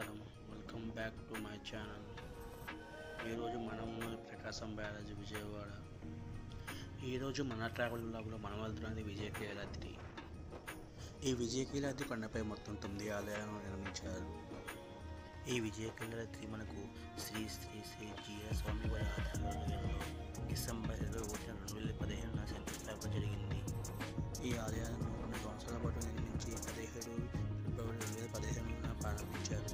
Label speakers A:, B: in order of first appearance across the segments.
A: నమస్కారం. Welcome back to my channel. ఈరోజు మనము ప్రకాశం బ్యారేజ్ విజయవాడ. ఈరోజు మన ట్రావెల్ బ్లాగ్లో మనం వెళ్తున్నది విజయకైలాద్రి. ఈ విజయకైలాద్రి కొండపై మొత్తం 9 ఆలయాలను నిర్మించారు. ఈ విజయకైలాద్రి మనకు శ్రీ శ్రీ శ్రీ జీఆర్ స్వామి వారి ఆధ్వర్యంలో డిసెంబర్ 21, 2015 శంకుస్థాపన జరిగింది. ఈ ఆలయాలను 2 సంవత్సరాల పాటు నిర్మించి 17 ఫిబ్రవరి 2015 ప్రారంభించారు.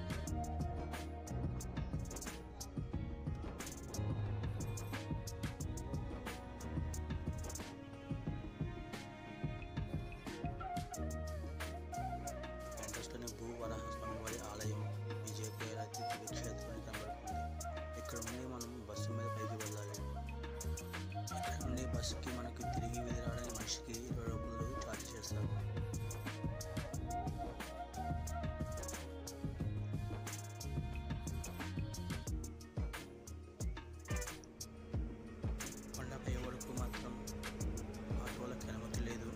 A: వెంకటేశ్వర భూవరాహ స్వామి వారి ఆలయం విజయకైలాద్రి దివ్యక్షేత్రానికి కనబడుతుంది. ఇక్కడ నుండి మనం బస్సు మీద పైకి వెళ్ళాలి. ఇక్కడ నుండి బస్సుకి మనకు తిరిగి వెళ్ళడానికి మనిషికి 20 రూపాయలు ఛార్జ్ చేస్తారు. కొండపై వరకు మాత్రం ఆటోలకి అనుమతి లేదు,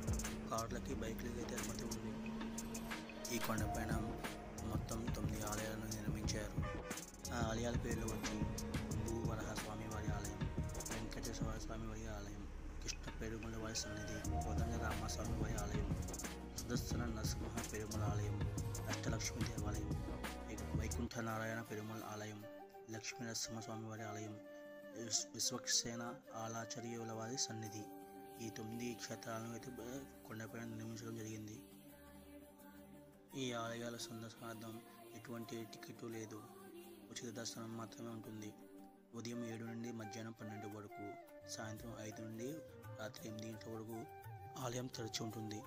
A: కార్లకి బైక్లకి అయితే అనుమతి ఉంది. ఈ కొండపైన మొత్తం 9 ఆలయాలను నిర్మించారు. ఆ ఆలయాల పేర్లు వచ్చి భూవరాహ స్వామి వారి ఆలయం, వెంకటేశ్వర స్వామి వారి ఆలయం, కృష్ణ పెరుమల వారి సన్నిధి, కోదండ రామస్వామి వారి ఆలయం, సుదర్శన నరసింహ పెరుమల ఆలయం, అష్టలక్ష్మి దేవాలయం, వైకుంఠ నారాయణ పెరుమల ఆలయం, లక్ష్మీ నరసింహస్వామి వారి ఆలయం, విశ్వక్సేన ఆలాచార్యుల వారి సన్నిధి. ఈ 9 క్షేత్రాలను అయితే కొండపైన నిర్మించడం జరిగింది. ఈ ఆలయాల సందర్శనార్థం ఎటువంటి టికెట్ లేదు, ఉచిత దర్శనం మాత్రమే ఉంటుంది. ఉదయం 7 నుండి మధ్యాహ్నం 12 వరకు, సాయంత్రం 5 నుండి రాత్రి 8 గంటల వరకు ఆలయం తెరిచి ఉంటుంది.